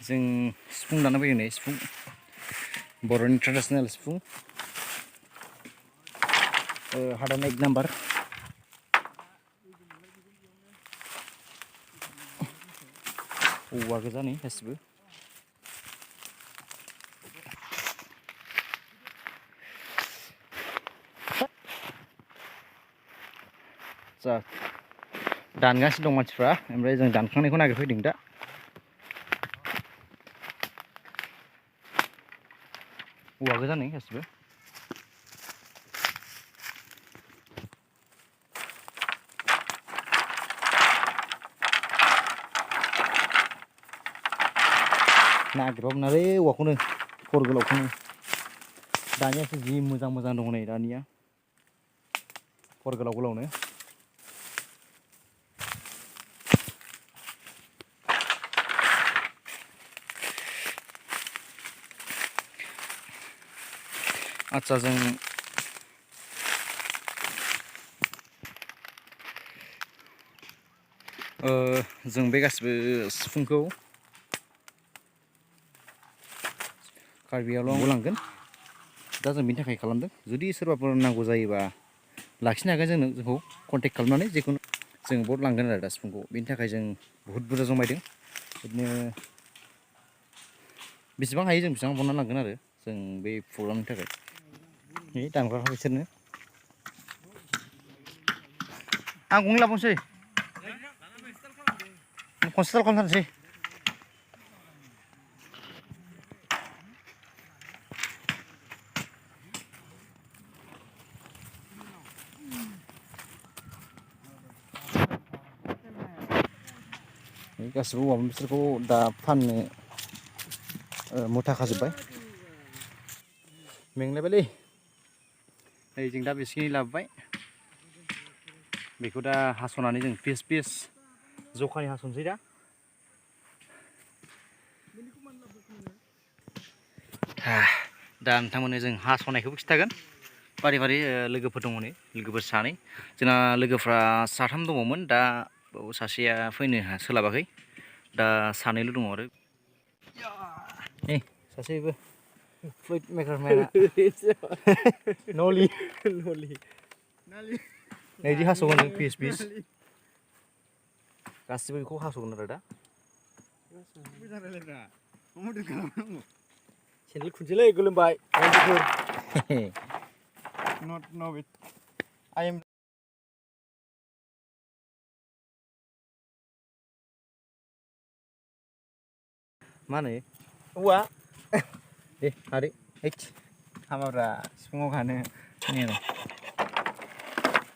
जों सिफुं दाना फैयो नै सिफुं बर'नि ट्रेडिशनेल सिफुं हादान 1 नाम्बार औवा गोजा नै गासिबो जा दानगासिनो दं मानसिफ्रा ओमफ्राय जों दानखांनायखौ नागिरफैदों दा औवा गोजा नै गासिबो नागिरबाबो मोनालै औवाखौनो खर गोलावखौनो दानियासो जि मोजां मोजां दङ नै दानिया खर गोलाव गोलावनो आच्छा जों बे गासिबो सिफुंखौ कार्बि आंलंआव लांगोन दा जों बेनि थाखाय खालामदों जुदि सोरबाफोर नांगौ जायोबा लाखिनो हागोन जोंखौ कन्टेक्ट खालामनानै जिखुनु जों बाव लांगोन आरो दा सिफुंखौ बेनि थाखाय जों बुहुत बुरजा जमायदों बिदिनो बेसेबां हायो जों बेसेबां बनना लांगोन आरो जों बे प्रग्रामनि थाखाय नै दामग्राफ्रा बिसोरनो आं गंनै लाबावनोसै कनसेल खालामथारनोसै गासिबो औवा बिसोरखौ दा फाननो मुथा खाजोब्बाय मेंलायबायलै नै जों दा बेसिखिनि लाबोबाय बेखौ दा हास'नानै जों पिस पिस जखानि हास'नोसै दा नोंथांमोननो जों हास'नायखौबो खिन्थागोन बारे बारे लोगोफोर दङ नै लोगोफोर सानै जोंना लोगोफ्रा साथाम दङमोन दा सासेया फैनो सोलाबाखै दा सानैल' दङ आरो नै सासेबो फ्लुइड मेकारमेना नलि नैदि हास'गोन जों पिस पिस गासिबो बेखौ हास'गोन आरो दा सेन्देल खुनसैलै गोलोमबाय not know it I am मा होनो औवा दे हादो हैद हामाब्रा सिफुङाव गानो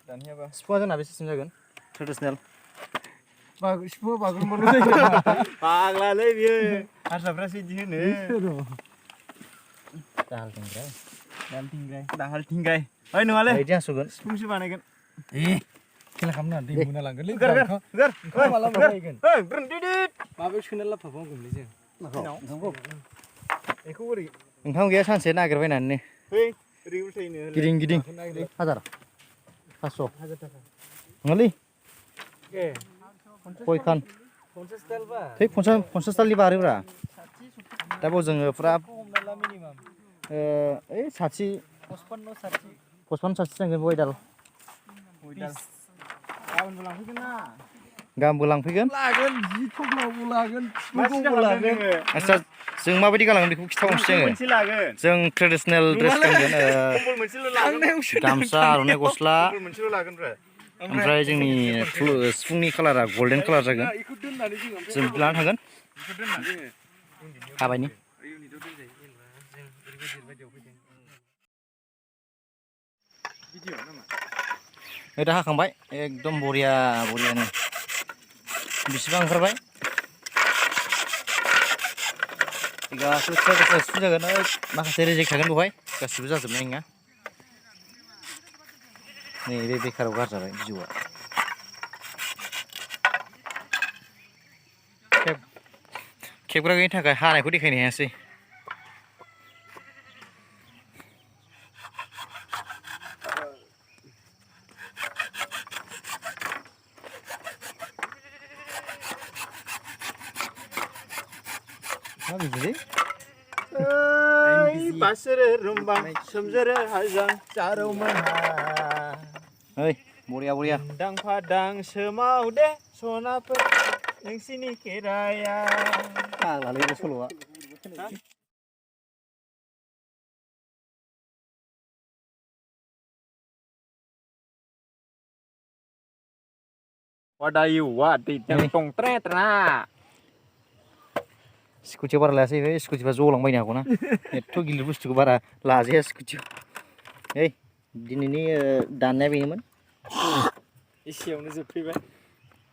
दानियाबा सिफुङा जोंना बेसेसिम जागोन ट्रेडिशनेल सिफुङा बागुरुम्बाल' जायो फाग्लालै बियो हारसाफ्रासो बिदि होनो दाहाल थिंग्राय ओइ नङालै बिदि हास'गोन सिफुंसो बानायगोन खेला खालामना दै मोना लांगोनलै माबायाव सोना लाबोफाबाव नांगौमोनलै जों बेखौ ओरै ओंखाम गैया सानसे नागिरबायनानै गिदिं गिदिं हाजार 500 नङालै गयखान 50 दालनि बारोब्रा दा बाव जोङो फुरा ओइ 60 55 60 नांगोन गय दाल गाबोनबो लांफैगोन आच्छा जों माबायदि गालांगोन बेखौ खिथाबावनोसै आङो जों ट्रेडिशनेल ड्रेस गानगोन गामसा आर'नाइ गस्ला ओमफ्राय जोंनि सिफुंनि कालारा गल्डेन कालार जागोन जों बिदि लाना थांगोन हाबायनि दा हाखांबाय एकदम बरियानो बिसिबां ओंखारबाय गासिबो ट्रेडिशनेल सिफुं जागोन माखासे रेजेक्ट थागोन बेवहाय गासिबो जाजोबनाय नङा नै बे बेकाराव गारजाबाय बिजौआ खेबग्रा गैयिनि थाखाय हानायखौ देखायनो हायासै मा बिदि बासोरो रुमबां सोमजोरो हाजों जारौ मोनहा ओइ बरिया दां फादां सोमाव दे सनाफोर नोंसिनि खेराया फाग्लालै बे सल'आ What are you? What? Yang tong tret na. स्कुटियाव बारा लायासै बे स्कुटिफ्रा जलांबायनो हागौ ना एथ' गिलिर बुस्थुखौ बारा लाजाया स्कुटियाव ओइ दिनैनि दाननाया बेनोमोन एसेयावनो जोबफैबाय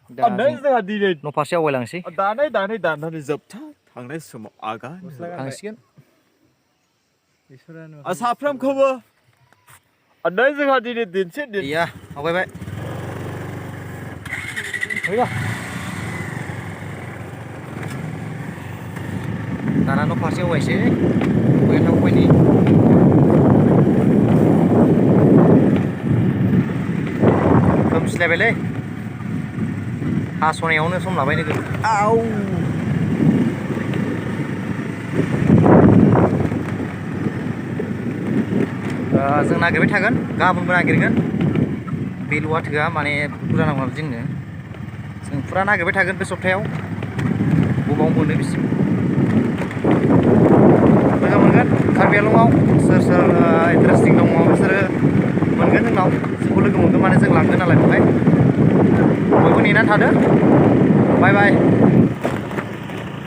दा जोंहा दिनै न' फारसे आवगायलांसै दानानै जोबथा थांनाय समाव आगान थांसिगोन साफ्रोमखौबो जोंहा दिनै दिनसे दिन गैया आवगायबाय फैबा दाना न' फारसे आवगायसै आवगायनि खोमसिलायबायलै हास'नायावनो सम लाबाय नोगोर आउ जों नागिरबाय थागोन गाबोनबो नागिरगोन बेल'आ थोआ माने बुरजा नांगौ जोंनो जों फुरा नागिरबाय थागोन बे सप्तायाव बबाव मोनो बिसिम मोजां मोनगोन कार्बि आंलंआव सोर इन्टारेस्टिं दङ बिसोरो मोनगोन जोंनाव जोंखौ लोगो मोनगोन माने जों लांगोन नालाय बेवहाय बयबो नेनानै थादो बाय बाय